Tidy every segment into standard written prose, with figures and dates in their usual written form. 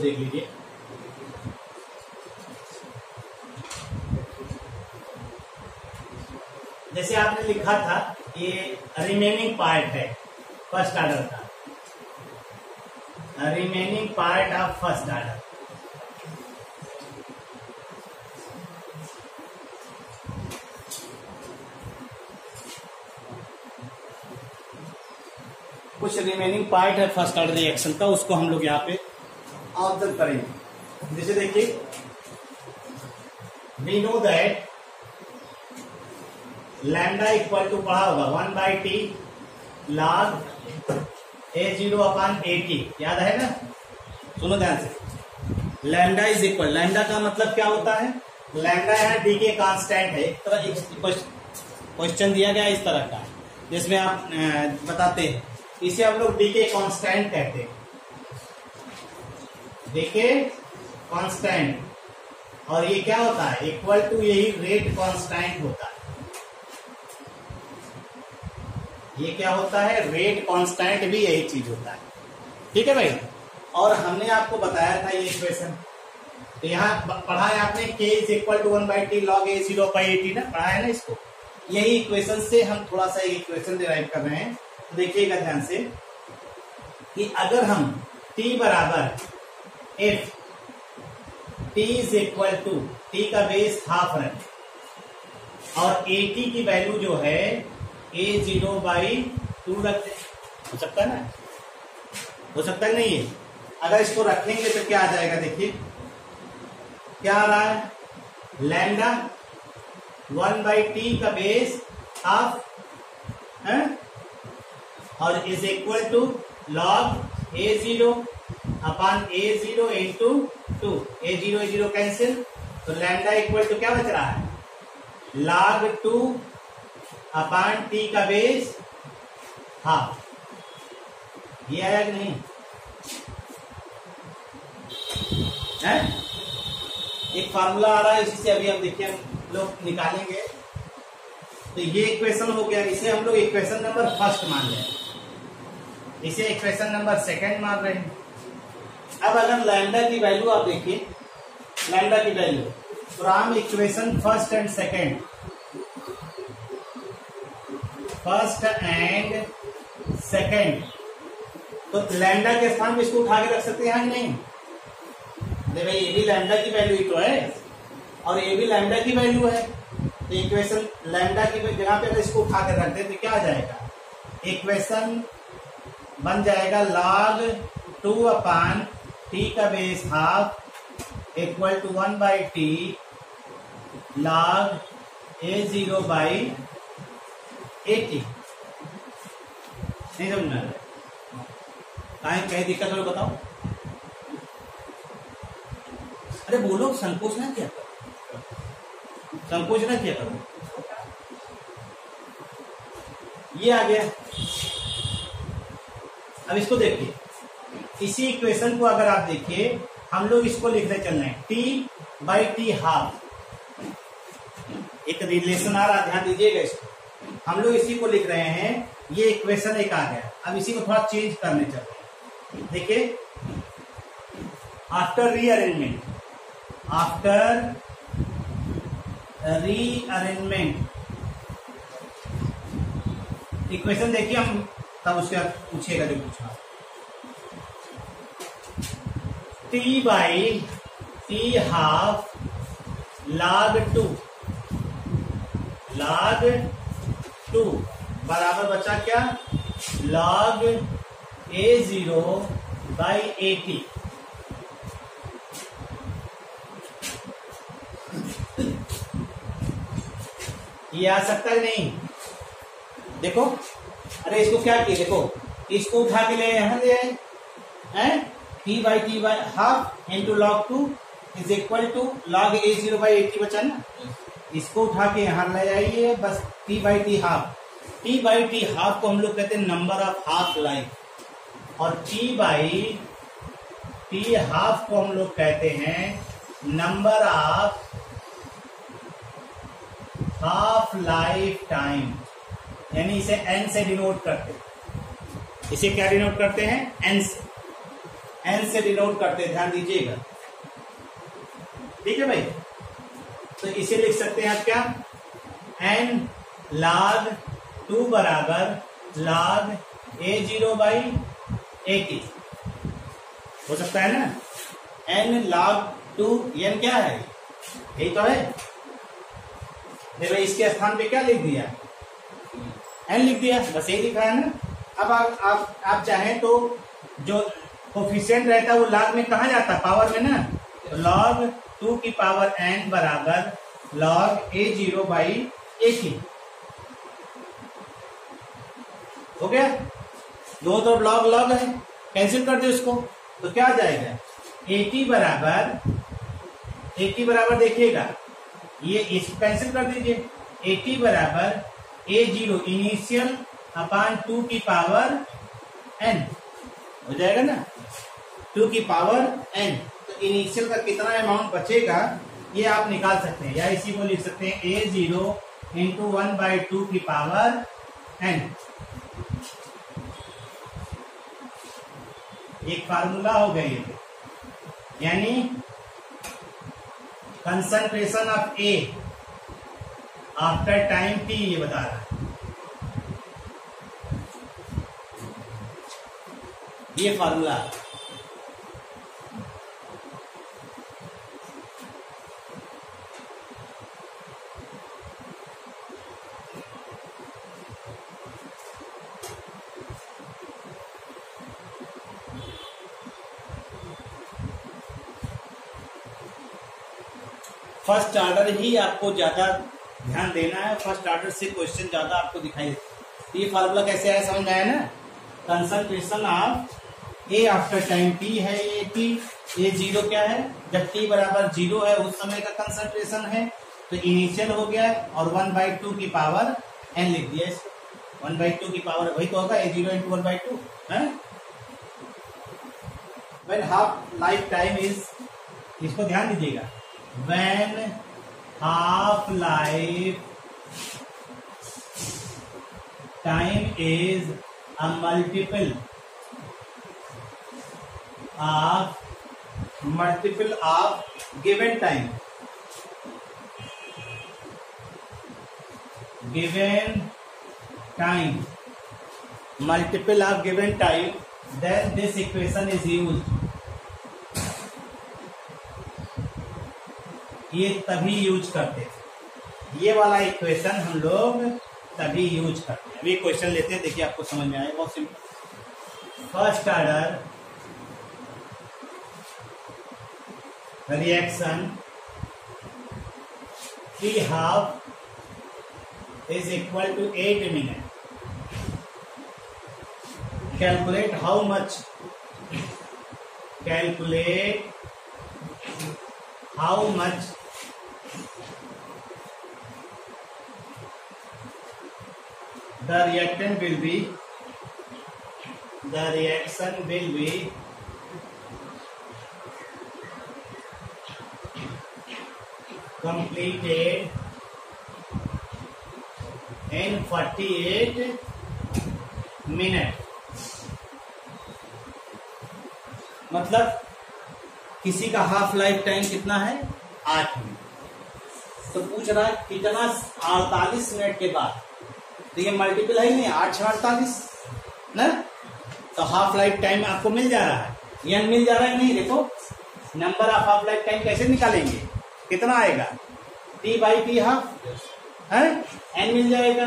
देख लीजिए। जैसे आपने लिखा था ये रिमेनिंग पार्ट है फर्स्ट ऑर्डर का, remaining part of first order. कुछ रिमेनिंग पार्ट है फर्स्ट ऑर्डर रिएक्शन का, उसको हम लोग यहाँ पे ऑब्जर्व करेंगे। जैसे देखिए, we know that lambda equal to पढ़ा होगा 1/t log A0/AT, याद है ना? सुनो ध्यान से। लैम्डा इज इक्वल, लैम्डा का मतलब क्या होता है? लैम्डा यहाँ डी के कांस्टेंट है। एक तरह क्वेश्चन दिया गया इस तरह का, जिसमें आप बताते हैं, इसे हम लोग डी के कांस्टेंट कहते हैं, डी के कांस्टेंट। और ये क्या होता है? इक्वल टू यही रेट कांस्टेंट होता है। ये क्या होता है? रेट कांस्टेंट भी यही चीज होता है। ठीक है भाई। और हमने आपको बताया था ये इक्वेशन, तो यहाँ पढ़ा है आपने k is equal to 1/t log A0/AT ना, पढ़ा है ना इसको। यही इक्वेशन से हम थोड़ा सा इक्वेशन डिराइव कर रहे हैं। तो देखिएगा ध्यान से कि अगर हम t बराबर f, t is equal to, t का बेस हाफ रखें और AT की वैल्यू जो है A0/2 रखते, हो सकता है ना? हो सकता है नहीं है? अगर इसको रखेंगे तो क्या आ जाएगा? देखिए क्या आ रहा है? लैम्डा 1/t का बेस हाफ है और is equal to log A0/A0 into 2, A0 cancel, तो लैम्डा इक्वल टू क्या बच रहा है? log 2/t का बेस हाफ। ये आया कि नहीं है? एक फार्मूला आ रहा है, इसी से अभी हम देखिए हम लोग निकालेंगे। तो ये इक्वेशन हो गया, इसे हम लोग इक्वेशन नंबर फर्स्ट मान रहे हैं, इसे इक्वेशन नंबर सेकंड मान रहे हैं। अब अगर लैम्डा की वैल्यू आप देखिए, लैम्डा की value from equation first and second, first and second, तो लैम्डा के स्थान पे इसको उठा के रख सकते हैं या नहीं? देखिए ये भी लैम्डा की वैल्यू ही तो है और ये भी लैम्डा की वैल्यू है। तो इक्वेशन लैम्डा की जगह पे अगर इसको उठा के रखते तो क्या आ जाएगा? इक्वेशन बन जाएगा log 2/t का base half equal to 1/t log A0/AT। नहीं समझना? कहीं दिक्कत हो बताओ। अरे बोलो, संकोच ना किया करो, संकोच ना किया करो। ये आ गया। अब इसको देखिए, इसी इक्वेशन को अगर आप देखिए, हम लोग इसको लिखते चल रहे हैं t/t हाफ। एक रिलेशन आ रहा, ध्यान दीजिएगा इसको। हम लोग इसी को लिख रहे हैं, ये इक्वेशन एक आ गया। अब इसी को थोड़ा चेंज करने चल रहे हैं। देखिए, after rearrangement, after rearrangement equation देखिए, हम तब उसके बाद पूछेगा जो पूछा। t/t हाफ log 2 बराबर बचा क्या? log A0/AT। ये आ सकता है नहीं? देखो, अरे इसको क्या किए, देखो इसको उठा के ले यहां ले आए, t/t half into log 2 is equal to log A0/AT बचा ना, इसको उठा के यहां ले आइए बस। t/t हाफ, t/t हाफ को हम लोग कहते हैं नंबर ऑफ हाफ लाइफ, और t/t हाफ को हम लोग कहते हैं number of half life time, यानी इसे n से डिनोट करते हैं। इसे क्या डिनोट करते हैं? n से। एन से डिनोट करते हैं, ध्यान दीजिएगा। ठीक है भाई, तो इसे लिख सकते हैं आप क्या, एन log 2 बराबर log A0 बाई AT हो सकता है ना। n log 2 n क्या है, यही तो है। देखो इसके स्थान पे क्या लिख दिया, n लिख दिया, बस यही लिखा है ना। अब आप चाहें तो जो कोफिशिएंट रहता है वो log में कहा जाता है, पावर में ना। तो log 2 की पावर n बराबर log A0 बाई AT हो गया। दो तो लॉग लॉग है, कैंसिल कर दो इसको, तो क्या आ जाएगा, AT बराबर देखिएगा, ये इसको कैंसिल कर दीजिए। AT बराबर A0 इनिशियल अपान 2 की पावर n हो जाएगा ना, 2 की पावर n। तो इनिशियल का कितना अमाउंट बचेगा ये आप निकाल सकते हैं, या इसी को लिख सकते हैं A0 इंटू 1/2 की पावर n। एक फार्मूला हो गया ये, यानी concentration of A after time T, ये बता रहा है ये फार्मूला। फर्स्ट ऑर्डर ही आपको ज्यादा ध्यान देना है, फर्स्ट ऑर्डर से क्वेश्चन ज्यादा आपको दिखाई देता है। ये फार्मूला कैसे आया समझ में आया ना, concentration of A after time T है, ए टी, ए जीरो क्या है, जब टी बराबर 0 है उस समय का कंसंट्रेशन है, तो इनिशियल हो गया और 1/2 की पावर n लिख दिया इसको, 1/2 की पावर वही तो होगा A0 इंटू 1/2 है। When half life time is, इसको ध्यान दीजिएगा, when half life time is a multiple of given time, multiple of given time, then this equation is used। ये तभी यूज करते हैं, ये वाला इक्वेशन हम लोग तभी यूज करते हैं। अभी क्वेश्चन लेते हैं, देखिए आपको समझ में आएगा, बहुत simple. First order reaction T half is equal to 8 minutes। Calculate how much the reaction will be completed in 48 minutes। मतलब किसी का हाफ लाइफ टाइम कितना है, 8 मिनट। तो पूछ रहा है कितना 48 मिनट के बाद, तो ये मल्टीपल है ही नहीं, 8 × 48 ना, तो हाफ लाइफ टाइम आपको मिल जा रहा है, यह मिल जा रहा है नहीं। देखो number of half life time कैसे निकालेंगे, कितना आएगा, T/T हाफ है, n मिल जाएगा।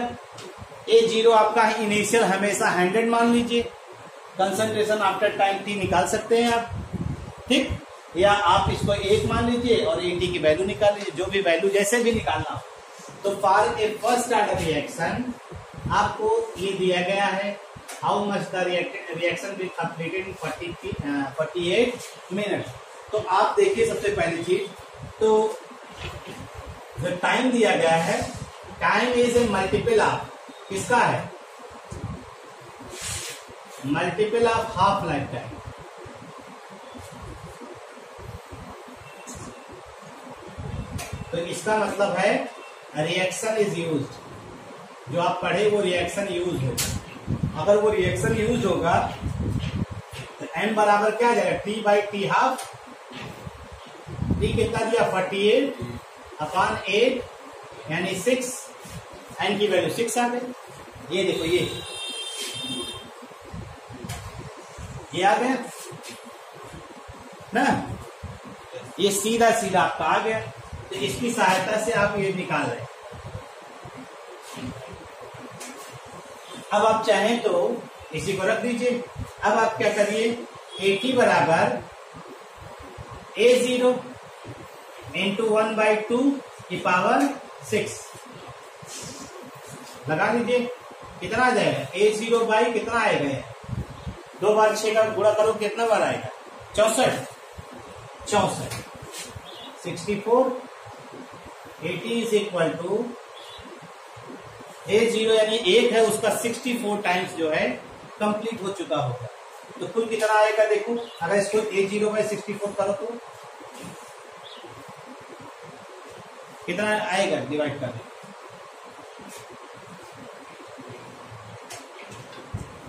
A0 आपका इनिशियल हमेशा 100 मान लीजिए, कंसंट्रेशन आफ्टर टाइम T निकाल सकते हैं आप, ठीक, या आप इसको 1 मान लीजिए और AT की वैल्यू निकाल लीजिए, जो भी वैल्यू जैसे भी निकालना हो। तो for a first order reaction आपको ये दिया गया है, how much the reaction will completed in 48 minute. तो आप देखिए सबसे पहली चीज, तो जो टाइम दिया गया है, time is a multiple of, किसका है, multiple of half life time. तो इसका मतलब है रिएक्शन इज यूज्ड, जो आप पढ़े वो रिएक्शन यूज होगा। अगर वो रिएक्शन यूज होगा तो n बराबर क्या आ जाएगा, t by T half, t कितना दिया 48 अपॉन 8 यानी 6, n की वैल्यू 6 आ गई। ये देखो ये आ गया ना, ये सीधा सीधा आपका आ गया। तो इसकी सहायता से आप ये निकाल रहे हैं। अब आप चाहें तो इसी को रख दीजिए। अब आप क्या करिए, 80 बराबर A0 इंटू 1/2 की पावर 6 लगा लीजिए, कितना आ जाएगा, A0 बाई कितना आएगा, 2 बार 6 का गुणा करो कितना बार आएगा, 64 64। 80 इज इक्वल टू A0 यानी 1 है, उसका 64 टाइम्स जो है कंप्लीट हो चुका होगा। तो कुल कितना आएगा देखो, अगर इसको A0 बाई 64 करो तो कितना आएगा, डिवाइड कर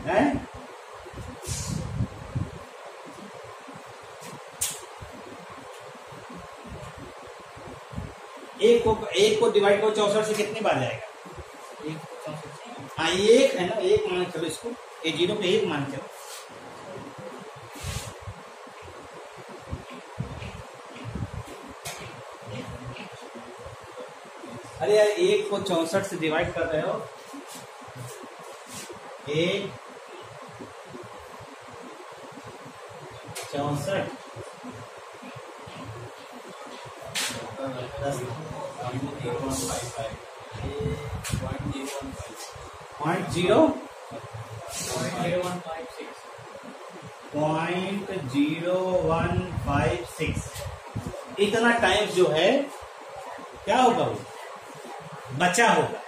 है, एक को डिवाइड करो 64 से कितनी बार जाएगा, हाँ एक है ना, एक मान चलो इसको, A0 पे एक मान चलो, अरे यार एक को 64 से डिवाइड कर रहे हो, 1 64 0.0156 इतना टाइम जो है क्या होगा, वो बचा होगा।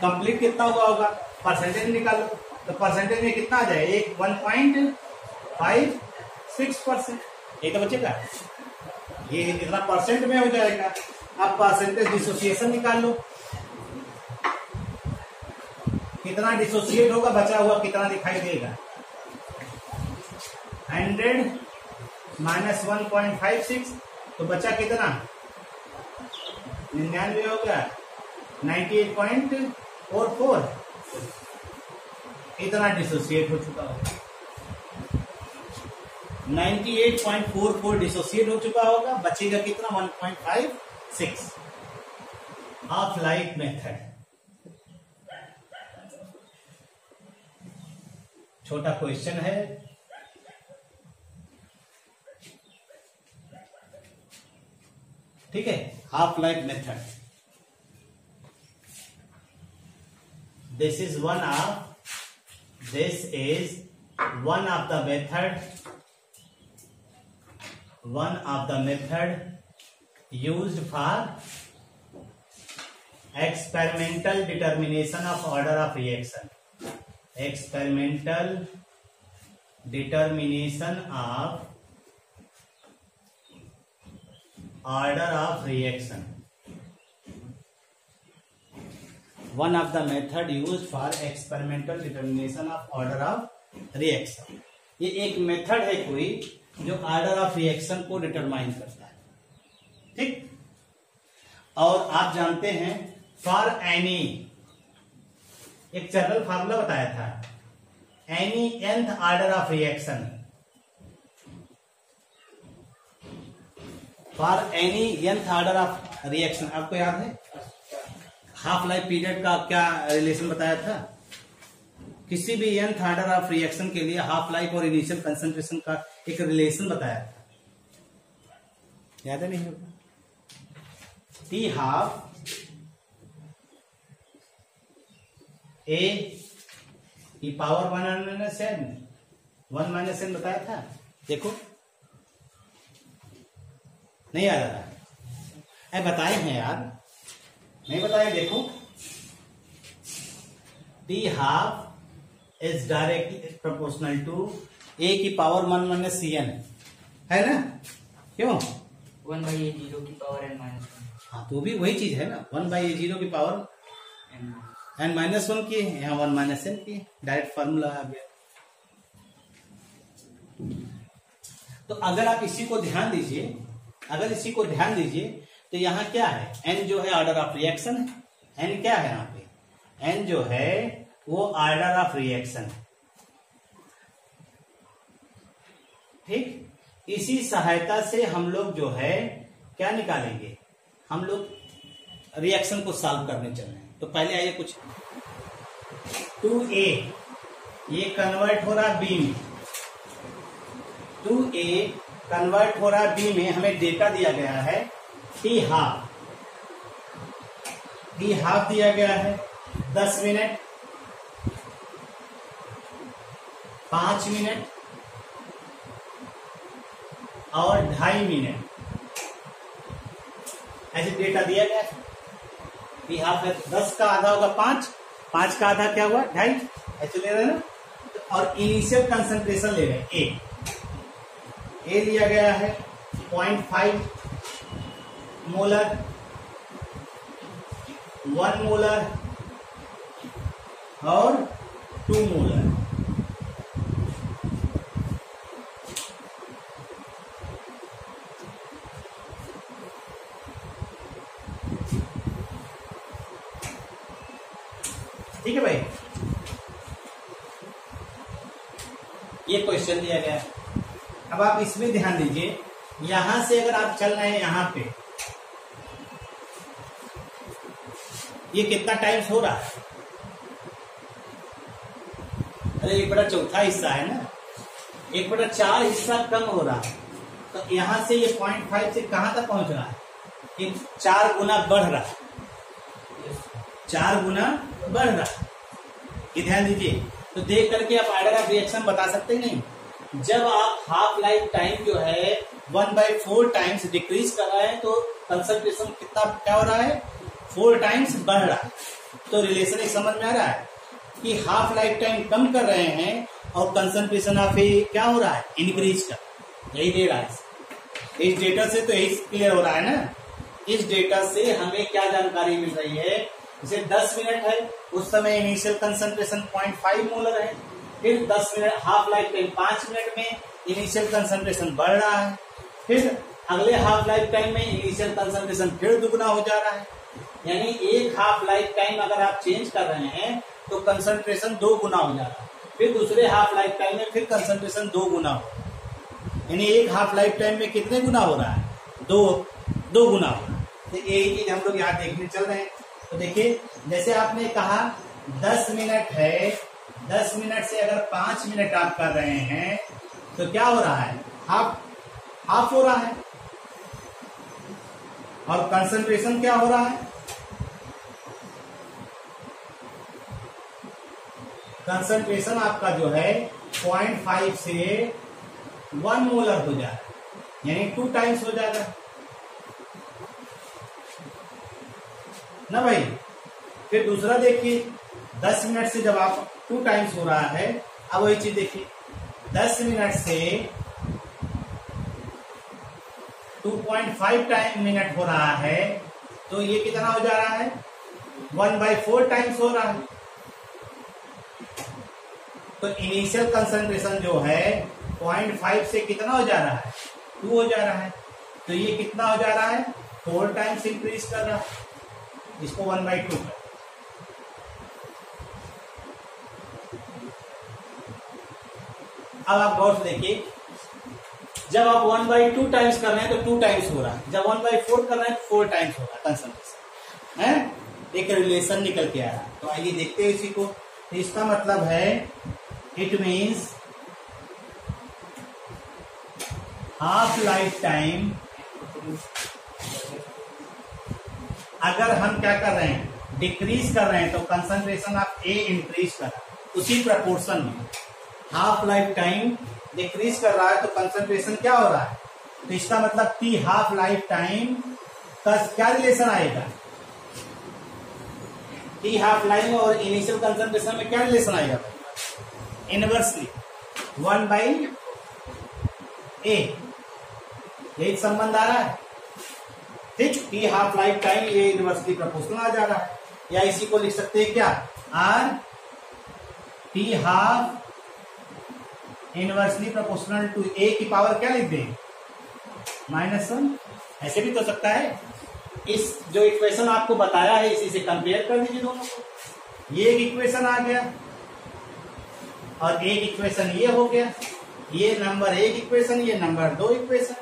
कंप्लीट कितना हुआ होगा, परसेंटेज निकालो, तो परसेंटेज में कितना आ जाए, 1.56%, ये तो बचेगा, ये इतना परसेंट में हो जाएगा। अब परसेंटेज डिसोसिएशन निकाल लो, कितना डिसोसिएट होगा, बचा हुआ कितना दिखाई देगा, 100 माइनस 1.56, तो बचा कितना, 99 होगा, 98.44 इतना डिसोसिएट हो चुका होगा, 98.44 डिसोसिएट हो चुका होगा, बचेगा कितना 1.56। हाफ लाइफ मेथड, छोटा क्वेश्चन है, ठीक है, half life method, this is one of the method used for experimental determination of order of reaction, experimental determination of order of reaction, one of the method used for experimental determination of order of reaction। ये एक method है कोई जो order of reaction को determine करता है, ठीक। और आप जानते हैं फॉर एनी, एक जनरल फार्मूला बताया था, any nth order of reaction, for any nth order of reaction, आपको याद है हाफ लाइफ पीरियड का क्या रिलेशन बताया था, किसी भी nth ऑर्डर ऑफ रिएक्शन के लिए हाफ लाइफ और इनिशियल कंसंट्रेशन का एक रिलेशन बताया था, याद है नहीं होगा, टी हाफ ए की पावर 1 माइनस एन बताया था, देखो नहीं याद आ रहा, अरे बताए हैं यार, नहीं बताए, देखो T half is directly proportional to A की पावर 1 माइनस सी एन, है ना, क्यों 1/A0 की पावर n माइनस 1, हाँ तो भी वही चीज है ना, 1/A0 की पावर n माइनस 1 की, यहाँ 1 माइनस एन की, डायरेक्ट फार्मूला आ गया। तो अगर आप इसी को ध्यान दीजिए, तो यहाँ क्या है, एन जो है ऑर्डर ऑफ रिएक्शन है। एन क्या है यहाँ पे, एन जो है वो ऑर्डर ऑफ रिएक्शन है। ठीक, इसी सहायता से हम लोग जो है क्या निकालेंगे, हम लोग रिएक्शन को सॉल्व करने चल रहे हैं। तो पहले आइए कुछ 2A ये कन्वर्ट हो रहा बी में, 2A कन्वर्ट हो रहा बी में। हमें डेटा दिया गया है टी हाफ दिया गया है 10 मिनट, 5 मिनट और 2.5 मिनट, ऐसे डेटा दिया गया है। टी हाफ है 10 का आधा होगा 5 का आधा क्या हुआ 2.5, ऐसे ले रहे हैं ना। और इनिशियल कंसंट्रेशन ले रहे हैं ए लिया गया है 0.5 मोलर, 1 मोलर और 2 मोलर। ठीक है भाई, ये क्वेश्चन दिया गया है। अब आप इसमें ध्यान दीजिए, यहां से अगर आप चल रहे हैं यहां पे, ये कितना टाइम्स हो रहा है, अरे 1/4 हिस्सा है ना, 1/4 हिस्सा कम हो रहा है। तो यहां से ये 0.5 से कहां तक पहुंच रहा है, कि 4 गुना बढ़ रहा है, 4 गुना बढ़ रहा है। ये ध्यान दीजिए। तो देख करके आप ऑर्डर ऑफ रिएक्शन बता सकते नहीं। जब आप हाफ लाइफ टाइम जो है 1/4 टाइम्स डिक्रीज कर रहे हैं तो कंसंट्रेशन कितना क्या हो रहा है, 4 टाइम्स बढ़ रहा है। तो रिलेशन एक समझ में आ रहा है कि हाफ लाइफ टाइम कम कर रहे हैं और कंसंट्रेशन ऑफ क्या हो रहा है, इंक्रीज कर, यही दे रहा है। इस डेटा से तो यही क्लियर हो रहा है ना। इस डेटा से हमें क्या जानकारी मिल रही है, जैसे 10 मिनट है उस समय इनिशियल कंसंट्रेशन 0.5 मोलर है, फिर 10 minute half life time 5 minute में इनिशियल कंसंट्रेशन बढ़ रहा है, फिर अगले हाफ लाइफ टाइम में इनिशियल कंसंट्रेशन फिर दुगना हो जा रहा है। यानी एक हाफ लाइफ टाइम अगर आप चेंज कर रहे हैं तो कंसंट्रेशन 2 गुना हो जा रहा है, फिर दूसरे हाफ लाइफ टाइम में फिर कंसंट्रेशन 2 गुना हो रहा है। यानी एक हाफ लाइफ टाइम में कितने गुना हो रहा है, 2 गुना हो रहा है। तो यही चीज हम लोग यहाँ देखने चल रहे हैं। तो देखिए, जैसे आपने कहा 10 मिनट है, 10 मिनट से अगर 5 मिनट आप कर रहे हैं तो क्या हो रहा है, हाफ हो रहा है। और कंसंट्रेशन क्या हो रहा है, कंसंट्रेशन आपका जो है 0.5 से 1 मोलर हो जा रहा है, यानी 2 टाइम्स हो जाएगा ना भाई। फिर दूसरा देखिए, 10 मिनट से जब आप 2 टाइम्स हो रहा है, अब वही चीज देखिए, 10 मिनट से 2.5 टाइम मिनट हो रहा है, तो ये कितना हो जा रहा है, 1/4 टाइम्स हो रहा है। तो इनिशियल कंसंट्रेशन जो है 0.5 से कितना हो जा रहा है, 2 हो जा रहा है। तो ये कितना हो जा रहा है, 4 टाइम्स इंक्रीज कर रहा है, इसको 1/2 कर। अब आप गौर से देखिए, जब आप 1/2 टाइम्स कर रहे हैं तो 2 टाइम्स हो रहा है, जब 1/4 कर रहे हैं तो 4 टाइम्स हो रहा है कंसंट्रेशन है। एक रिलेशन निकल के आ रहा है। तो आइए देखते हैं इसी को। तो इसका मतलब है, it means half life time, अगर हम क्या कर रहे हैं, डिक्रीज कर रहे हैं, तो कंसंट्रेशन ऑफ ए इंक्रीज कर रहा है उसी प्रपोर्शन में। हाफ लाइफ टाइम डिक्रीज कर रहा है तो कंसंट्रेशन क्या हो रहा है, तो इसका मतलब टी हाफ लाइफ टाइम का क्या रिलेशन आएगा, टी हाफ लाइफ और इनिशियल कंसंट्रेशन में क्या रिलेशन आएगा, इनवर्सली 1/a, यही संबंध आ रहा है। ठीक, टी हाफ लाइफ टाइम ये इनवर्सली प्रोपोर्शनल आ जा रहा है। या इसी को लिख सकते हैं क्या, or T half inversely proportional to A की पावर क्या लिख दें -1। ऐसे भी तो सकता है। इस जो इक्वेशन आपको बताया है इसी से कंपेयर कर दीजिए दोनों को। ये एक इक्वेशन आ गया और एक इक्वेशन ये हो गया। ये नंबर 1 इक्वेशन, ये नंबर 2 इक्वेशन।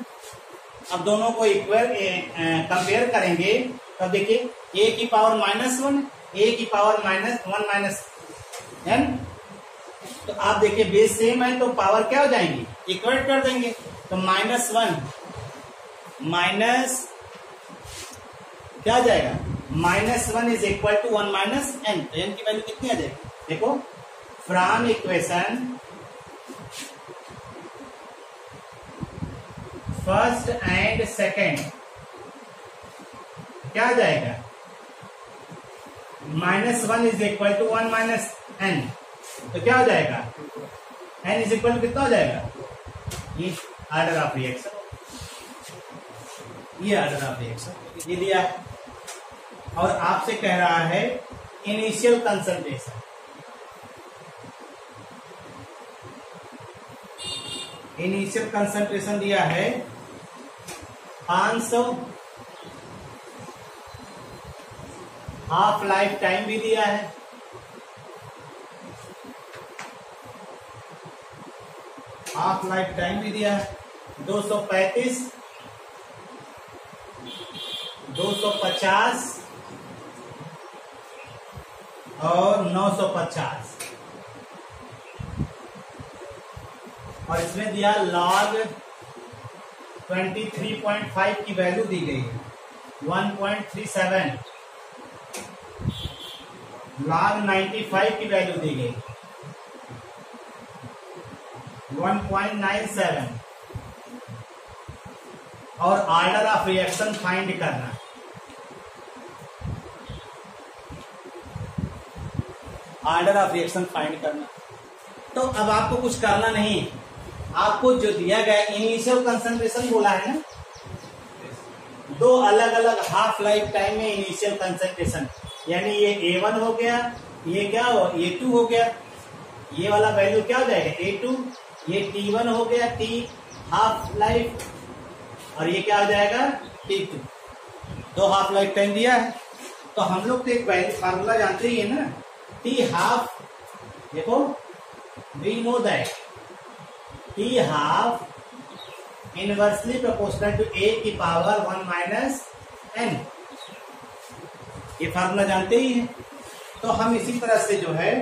अब दोनों को कंपेयर करेंगे तो देखिए a की पावर -1, a की पावर -1 n। तो आप देखिए बेस सेम है तो पावर क्या हो जाएंगी, इक्वेट कर देंगे। तो -1 माइनस क्या आ जाएगा, -1 is equal to 1 minus n। तो n की वैल्यू कितनी आ जाएगी, देखो from equation first and second क्या आ जाएगा, -1 is equal to 1 minus n। तो क्या हो जाएगा, n इज इक्वल टू कितना हो जाएगा, ये ऑर्डर ऑफ रिएक्शन, ये ऑर्डर ऑफ रिएक्शन ये दिया है। और आपसे कह रहा है इनिशियल कंसंट्रेशन। इनिशियल कंसंट्रेशन दिया है 500, हाफ लाइफ टाइम भी दिया है, हाफ लाइफ टाइम भी दिया है 235, 250 और 950। और इसमें दिया log 23.5 की वैल्यू दी गई है 1.37, log 95 की वैल्यू दी गई 1.97 और ऑर्डर ऑफ रिएक्शन फाइंड करना। ऑर्डर ऑफ रिएक्शन फाइंड करना। तो अब आपको कुछ करना नहीं, आपको जो दिया गया इनिशियल कंसंट्रेशन बोला है ना, दो अलग अलग हाफ लाइफ टाइम में इनिशियल कंसंट्रेशन, यानी ये A1 हो गया, ये क्या हो A2 हो गया, ये वाला वैल्यू क्या हो जाएगा A2, ये T1 हो गया T हाफ लाइफ, और ये क्या हो जाएगा T2। दो हाफ लाइफ टाइम दिया है। तो हम लोग तो एक फार्मूला जानते ही है ना, T हाफ, देखो we know that T half inversely proportional to A की पावर 1 माइनस n, ये फार्मूला जानते ही हैं। तो हम इसी तरह से जो है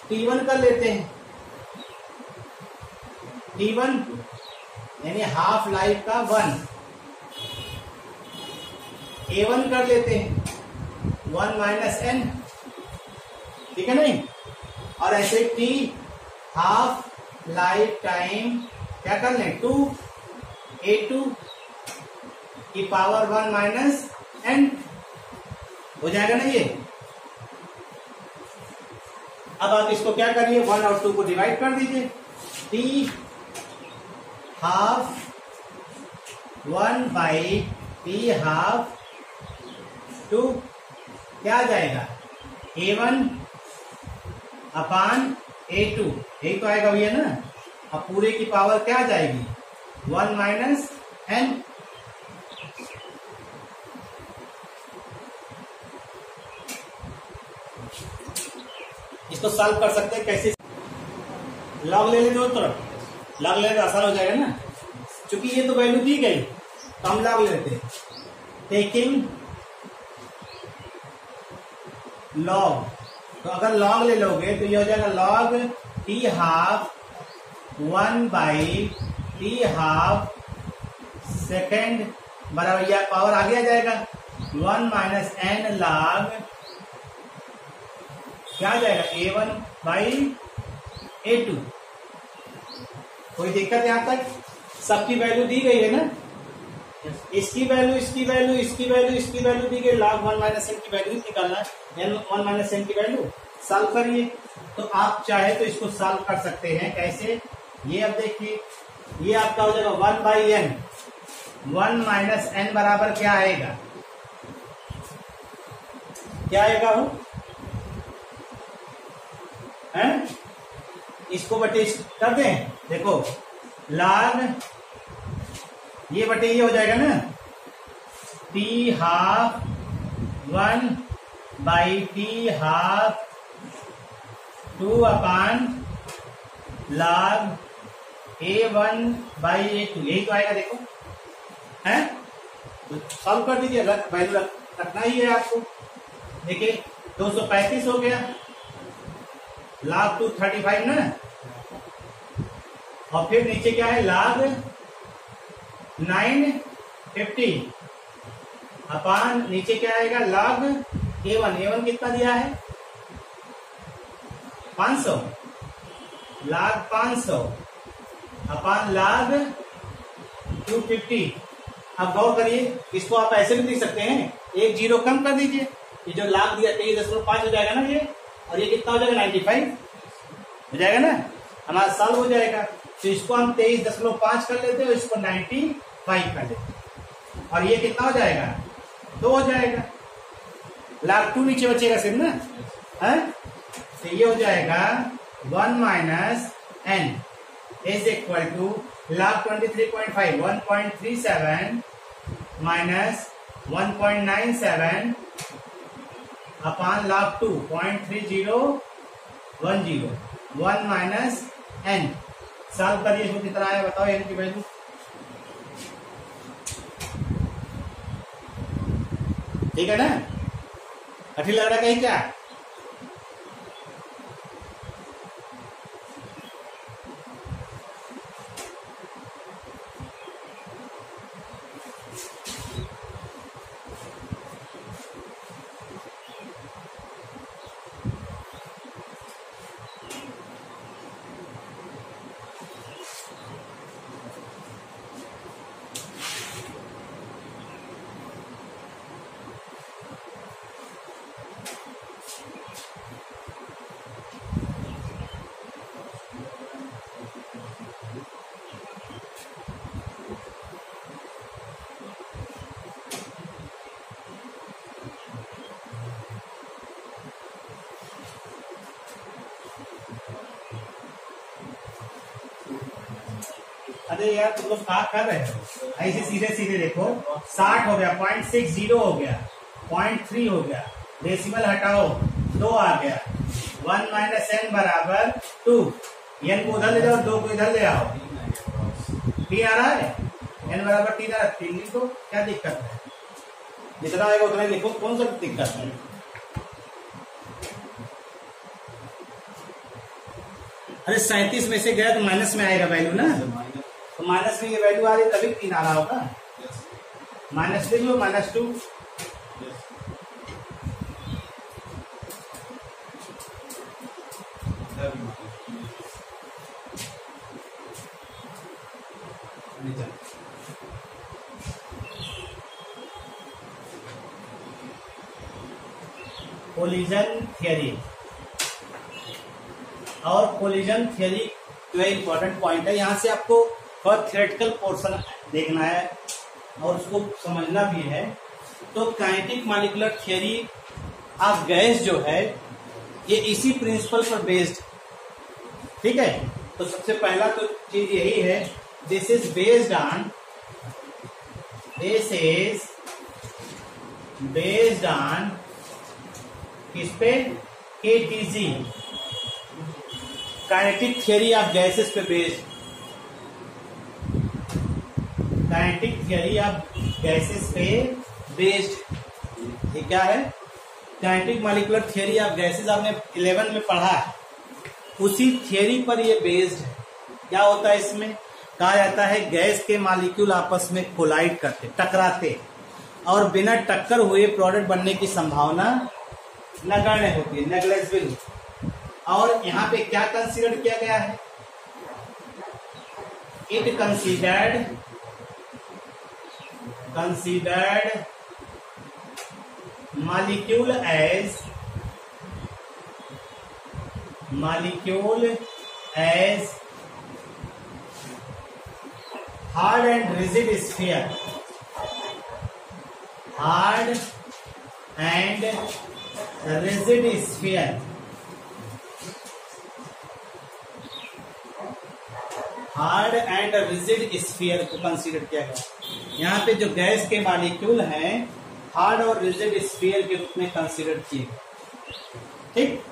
T1 कर लेते हैं, T1 यानी हाफ लाइफ का 1, A1 कर लेते हैं 1 माइनस n, ठीक है नहीं। और ऐसे T हाफ लाइफ टाइम क्या कर लें 2, A2 की पावर 1 माइनस n हो जाएगा ना ये। अब आप इसको क्या करिए, 1 और 2 को डिवाइड कर दीजिए, T half 1 by T half 2 क्या आ जाएगा A1 अपान A2, यही तो आएगा भैया ना। अब पूरे की पावर क्या आ जाएगी 1 माइनस n। इसको सॉल्व कर सकते हैं कैसे, लॉग ले लेते हो तरफ, लॉग ले लेते आसान हो जाएगा ना, क्योंकि ये तो वैल्यू दी गई तो हम लॉग लेते हैं। टेकिंग लॉग, तो अगर लॉग ले लोगे तो ये हो जाएगा log T half 1 by T half second बराबर, या पावर आगे आ जाएगा 1 माइनस n लॉग क्या आ जाएगा A1 बाई A2। कोई दिक्कत यहां तक, सबकी वैल्यू दी गई है ना, इसकी वैल्यू, इसकी वैल्यू, इसकी वैल्यू, इसकी वैल्यू दी गई, log 1 माइनस n की वैल्यू निकालना है, 1 माइनस n की वैल्यू सॉल्व करिए। तो आप चाहे तो इसको सॉल्व कर सकते हैं कैसे, ये अब देखिए, ये आपका हो जाएगा 1 बाई n, 1 माइनस n बराबर क्या आएगा, क्या आएगा वो है, इसको बटे कर दें देखो log ये बटे ये हो जाएगा ना, t half 1/t half 2 log a1/a2, यही तो आएगा। देखो है, तो सॉल्व कर दीजिए, वैल्यू रखना ही है आपको। देखिए 235 हो गया, log 235 ना, और फिर नीचे क्या है log 950 अपान नीचे क्या आएगा log a1 कितना दिया है 500, log 500 अपान log 250। अब गौर करिए, इसको आप ऐसे भी लिख सकते हैं, एक जीरो कम कर दीजिए, ये जो लाख दिया 23.5 हो जाएगा ना ये, और ये कितना हो जाएगा 95 हो जाएगा ना, हमारा साल हो जाएगा। तो इसको हम 23.5 कर लेते हैं, इसको 95 कर लेते हैं, और ये कितना हो जाएगा 2 हो जाएगा, लाख 2 नीचे बचेगा सिर्फ ना है, तो ये हो जाएगा 1 minus n is equal to log 23.5 1.37 minus 1.97 upon log 2 0.3010 1 minus n। Solve करिए, इसको कितना आया बताओ n की वैल्यू। ठीक है ना, कठिन लग रहा है कहीं क्या? अरे यार तुम लोग क्या कर रहे हो, ऐसे सीधे सीधे देखो, 60 हो गया, 0.60 हो गया, 0.3 हो गया, डेसिमल हटाओ 2 आ गया, 1 माइनस n बराबर 2, n को उधर ले जाओ, 2 को इधर ले आओ, 3 आ रहा है, n बराबर 3 आ रहा है, 3 लिखो, क्या दिक्कत है, जितना आएगा उतना लिखो, कौन सा दिक्कत है। अरे 37 में से गया तो माइनस में आएगा वैल्यू ना, तो माइनस में ये वैल्यू आ रही तभी 3 आ रहा होगा, माइनस लिख लो -2, कोलिजन थियरी, और कोलिजन थियरी जो है इंपॉर्टेंट पॉइंट है, यहाँ से आपको बहुत थियोरेटिकल पोर्शन देखना है और उसको समझना भी है। तो kinetic molecular theory of gas जो है ये इसी प्रिंसिपल पर बेस्ड, ठीक है। तो सबसे पहला तो चीज यही है, दिस इज बेस्ड ऑन किस पे, KTG, kinetic theory of gases पे based, kinetic theory of gases पे बेस्ड। ये क्या है, kinetic molecular theory of gases, आपने 11 में पढ़ा है, उसी थियरी पर ये बेस्ड है। क्या होता है इसमें, कहा जाता है गैस के मॉलिक्यूल आपस में कोलाइड करते, टकराते, और बिना टक्कर हुए प्रोडक्ट बनने की संभावना नगण्य होती है, नेग्लिजिबल। और यहाँ पे क्या कंसीडर किया गया है, it considered molecule as hard and rigid sphere, hard and rigid sphere, hard and rigid sphere को कंसीडर किया गया। यहाँ पे जो गैस के मॉलिक्यूल हैं हार्ड और रिजिड स्फीयर के रूप में कंसीडर किए गए। ठीक,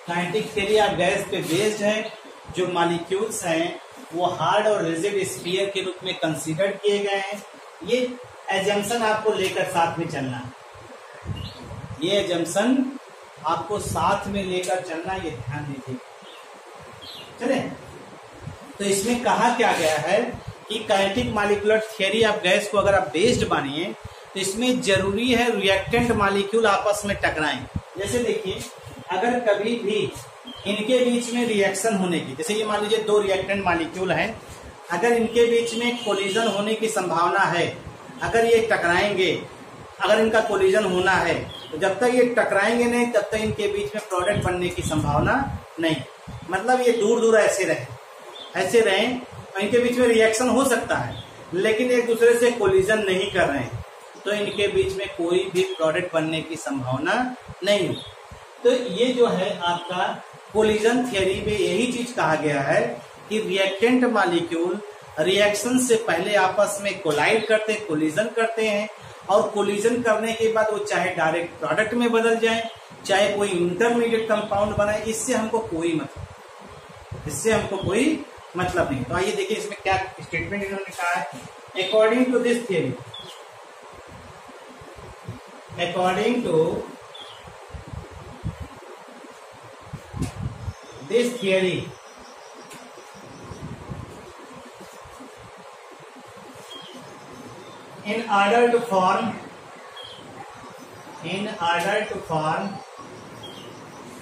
काइनेटिक थ्योरी ऑफ गैस पे बेस्ड है। जो मॉलिक्यूल्स हैं वो हार्ड और रिजिड स्फीयर के रूप में कंसीडर किए गए हैं। ये एजम्पशन आपको लेकर साथ में चलना है, ये एजम्पशन आपको साथ में लेकर चलना, ये ध्यान दीजिए। चले, तो इसमें कहा क्या गया है कि kinetic molecular theory of gas को अगर आप बेस्ड मानिए तो इसमें जरूरी है रिएक्टेंट मॉलिक्यूल आपस में टकराएं। जैसे देखिए, अगर कभी भी इनके बीच में रिएक्शन होने की, जैसे ये मान लीजिए दो रिएक्टेंट मॉलिक्यूल हैं, अगर इनके बीच में कोलिजन होने की संभावना है, अगर ये टकराएंगे, अगर इनका कोलिजन होना है, तो जब तक ये टकराएंगे नहीं तब तक इनके बीच में प्रोडक्ट बनने की संभावना नहीं। मतलब ये दूर दूर ऐसे रहें और इनके बीच में रिएक्शन हो सकता है लेकिन एक दूसरे से कोलिजन नहीं कर रहे हैं, तो इनके बीच में कोई भी प्रोडक्ट बनने की संभावना नहीं है। तो ये जो है आपका कोलिजन थ्योरी में यही चीज कहा गया है कि रिएक्टेंट मॉलिक्यूल रिएक्शन से पहले आपस में कोलाइड करते, कोलिजन करते हैं, और कोलिजन करने के बाद वो चाहे डायरेक्ट प्रोडक्ट में बदल जाए, चाहे कोई इंटरमीडिएट कंपाउंड बनाए, इससे हमको कोई मतलब नहीं। तो आइए देखिए इसमें क्या स्टेटमेंट इन्होंने कहा है। According to this theory, according to this theory, in order to form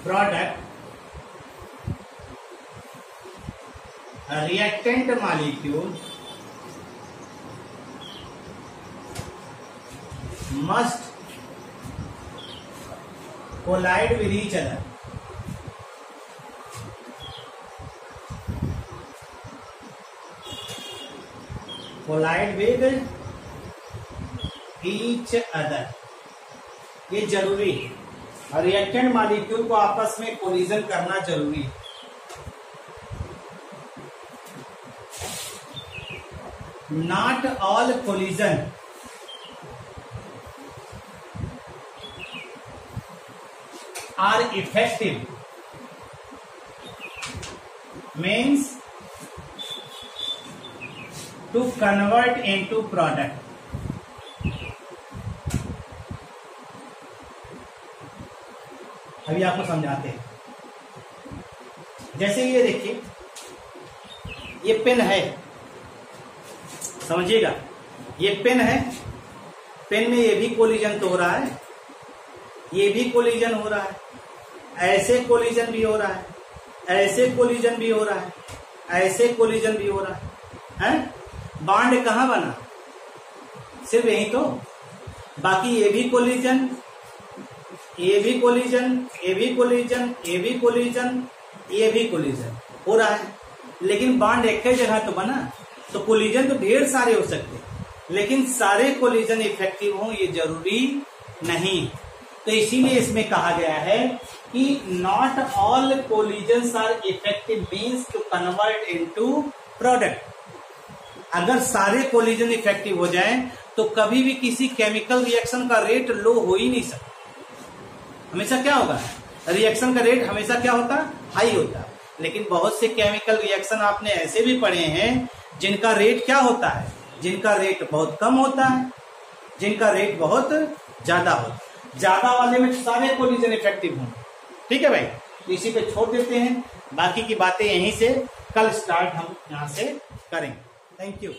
product, a reactant molecule must collide with each other. Collide with each other, ये जरूरी है। रिएक्टेंट मॉलिक्यूल को आपस में कोलिजन करना जरूरी है। Not all collision are effective, means to convert into product. अभी आपको समझाते हैं। जैसे ये देखिए, ये पेन है, समझिएगा, ये पेन है, पेन में ये भी कोलिजन तो हो रहा है, ये भी कोलिजन हो रहा है, ऐसे कोलिजन भी हो रहा है, ऐसे कोलिजन भी हो रहा है, ऐसे कोलिजन भी हो रहा है। बॉन्ड कहाँ बना? सिर्फ यही तो, बाकी ये भी कोलिजन, ये भी कोलिजन, ये भी कोलिजन, ये भी कोलिजन, ये भी कोलिजन हो रहा है, लेकिन बॉन्ड एक ही जगह तो बना। तो कोलिजन तो ढेर सारे हो सकते हैं, लेकिन सारे कोलिजन इफेक्टिव हो ये जरूरी नहीं। तो इसीलिए इसमें कहा गया है कि not all collisions are effective, means to convert into product. अगर सारे कोलिजन इफेक्टिव हो जाएं तो कभी भी किसी केमिकल रिएक्शन का रेट लो हो ही नहीं सकता। हमेशा क्या होगा? रिएक्शन का रेट हमेशा क्या होता? हाई होता। लेकिन बहुत से केमिकल रिएक्शन आपने ऐसे भी पढ़े हैं जिनका रेट क्या होता है? जिनका रेट बहुत कम होता है, जिनका रेट बहुत ज्यादा होता है। ज्यादा वाले में सारे कोलिजन इफेक्टिव हों। ठीक है भाई, तो इसी पे छोड़ देते हैं, बाकी की बातें यहीं से कल स्टार्ट हम यहां से करेंगे। Thank you.